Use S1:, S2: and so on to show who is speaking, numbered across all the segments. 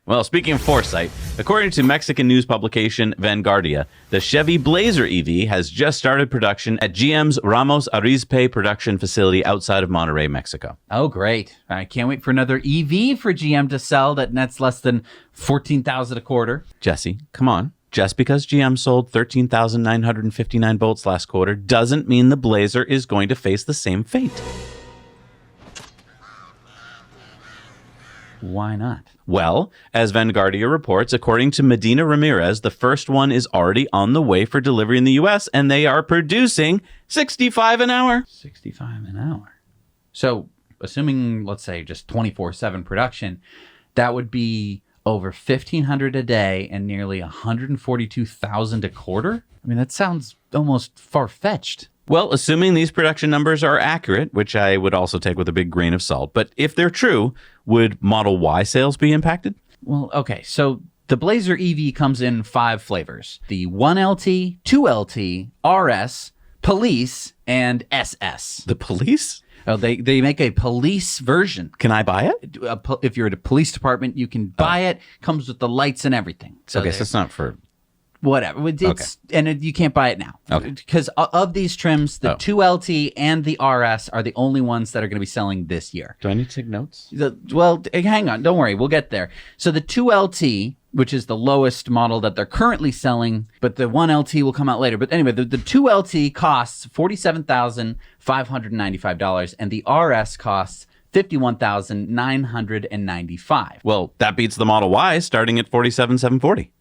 S1: Well, speaking of foresight, according to Mexican news publication Vanguardia, the Chevy Blazer EV has just started production at GM's Ramos Arizpe production facility outside of Monterrey, Mexico.
S2: Oh, great. I can't wait for another EV for GM to sell that nets less than $14,000 a quarter.
S1: Jesse, come on. Just because GM sold 13,959 bolts last quarter doesn't mean the Blazer is going to face the same fate.
S2: Why not?
S1: Well, as Vanguardia reports, according to Medina Ramirez, the first one is already on the way for delivery in the U.S., and they are producing 65 an hour.
S2: 65 an hour. So, assuming, let's say, just 24/7 production, that would be over $1,500 a day and nearly $142,000 a quarter? I mean, that sounds almost far-fetched.
S1: Well, assuming these production numbers are accurate, which I would also take with a big grain of salt, but if they're true, would Model Y sales be impacted?
S2: Well, okay, so the Blazer EV comes in 5 flavors. The 1LT, 2LT, RS, Police, and SS.
S1: The police?
S2: Oh, they make a police version.
S1: Can I buy it?
S2: If you're at a police department, you can buy it. Comes with the lights and everything. So
S1: okay, so it's not for...
S2: Whatever. You can't buy it now.
S1: Okay.
S2: Because of these trims, the 2LT and the RS are the only ones that are going to be selling this year.
S1: Do I need to take notes?
S2: Well, hang on. Don't worry. We'll get there. So the 2LT, which is the lowest model that they're currently selling, but the 1LT will come out later. But anyway, the 2LT costs $47,595, and the RS costs $51,995.
S1: Well, that beats the Model Y starting at $47,740.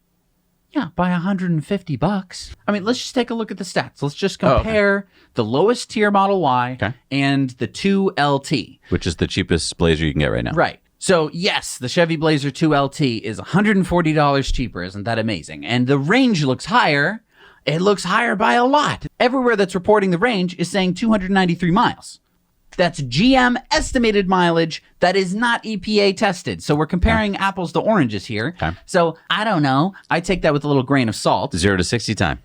S2: Yeah, by $150. I mean, let's just take a look at the stats. Let's just compare the lowest tier Model Y and the 2LT.
S1: Which is the cheapest Blazer you can get right now.
S2: Right. So, yes, the Chevy Blazer 2LT is $140 cheaper. Isn't that amazing? And the range looks higher. It looks higher by a lot. Everywhere that's reporting the range is saying 293 miles. That's GM estimated mileage that is not EPA tested. So we're comparing apples to oranges here.
S1: Okay.
S2: So I don't know. I take that with a little grain of salt.
S1: 0 to 60 time.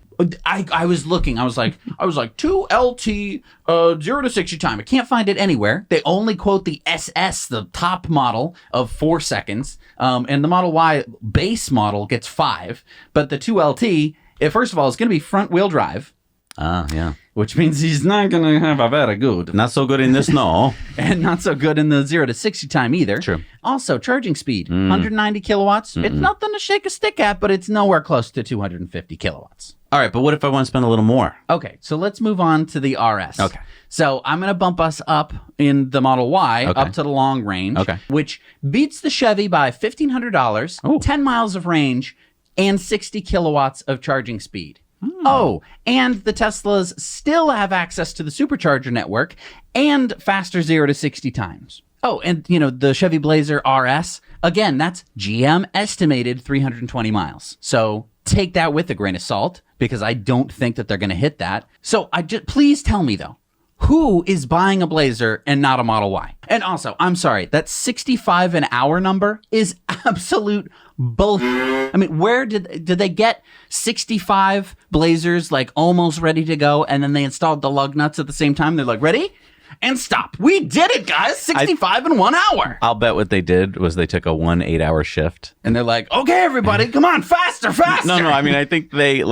S2: I was looking. I was like 2LT 0 to 60 time. I can't find it anywhere. They only quote the SS, the top model, of 4 seconds. And the Model Y base model gets 5. But the 2LT, first of all, is going to be front wheel drive.
S1: Yeah.
S2: Which means he's not going to have a very good.
S1: Not so good in the snow.
S2: And not so good in the 0 to 60 time either.
S1: True.
S2: Also, charging speed, 190 kilowatts. It's nothing to shake a stick at, but it's nowhere close to 250 kilowatts.
S1: All right, but what if I want to spend a little more?
S2: Okay, so let's move on to the RS.
S1: Okay.
S2: So I'm going to bump us up in the Model Y, up to the long range, which beats the Chevy by $1,500, 10 miles of range, and 60 kilowatts of charging speed. Oh, and the Teslas still have access to the supercharger network and faster 0 to 60 times. Oh, and, the Chevy Blazer RS, again, that's GM estimated 320 miles. So take that with a grain of salt, because I don't think that they're going to hit that. So please tell me, though, who is buying a Blazer and not a Model Y? And also, I'm sorry, that 65 an hour number is absolute bull. I mean, where did they get 65 Blazers like almost ready to go, and then they installed the lug nuts at the same time? They're like, ready? And stop. We did it, guys. 65 in 1 hour.
S1: I'll bet what they did was they took a 1 8-hour shift.
S2: And they're like, okay, everybody, come on, faster.
S1: No, I mean, I think they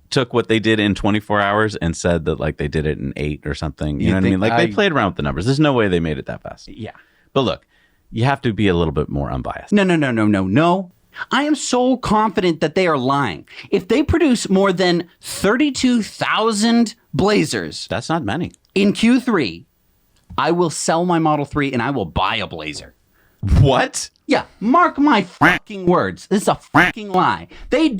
S1: took what they did in 24 hours and said that they did it in 8 or something. You know what I mean? They played around with the numbers. There's no way they made it that fast.
S2: Yeah.
S1: But look, you have to be a little bit more unbiased.
S2: No. I am so confident that they are lying. If they produce more than 32,000 Blazers.
S1: That's not many.
S2: In Q3, I will sell my Model 3 and I will buy a Blazer.
S1: What?
S2: Yeah, mark my fucking words. This is a fucking lie. They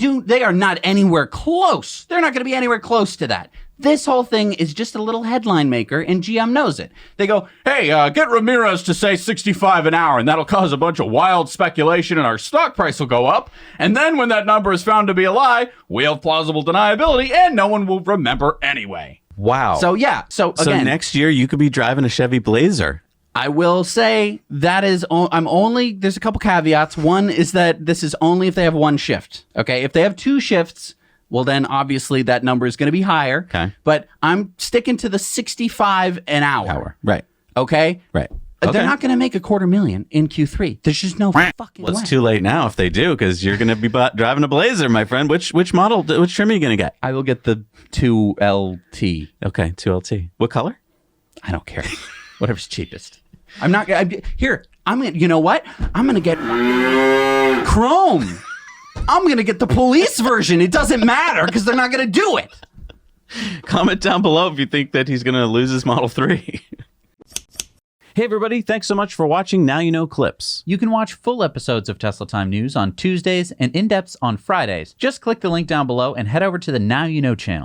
S2: are not anywhere close. They're not going to be anywhere close to that. This whole thing is just a little headline maker, and GM knows it. They go, hey, get Ramirez to say 65 an hour, and that'll cause a bunch of wild speculation, and our stock price will go up. And then when that number is found to be a lie, we have plausible deniability, and no one will remember anyway.
S1: Wow.
S2: So, yeah. So, again.
S1: So next year, you could be driving a Chevy Blazer.
S2: I will say that is, there's a couple caveats. One is that this is only if they have 1 shift. Okay. If they have 2 shifts, well, then obviously that number is going to be higher.
S1: Okay.
S2: But I'm sticking to the 65 an hour.
S1: Right.
S2: Okay.
S1: Right.
S2: They're not going to make $250,000 in Q3. There's just no fucking way.
S1: It's too late now if they do, because you're going to be driving a Blazer, my friend. Which trim are you going to get?
S2: I will get the 2LT.
S1: Okay, 2LT. What color?
S2: I don't care. Whatever's cheapest. I'm not here. You know what? I'm going to get chrome. I'm going to get the police version. It doesn't matter because they're not going to do it.
S1: Comment down below if you think that he's going to lose his Model 3. Hey everybody, thanks so much for watching Now You Know Clips.
S2: You can watch full episodes of Tesla Time News on Tuesdays and in-depths on Fridays. Just click the link down below and head over to the Now You Know channel.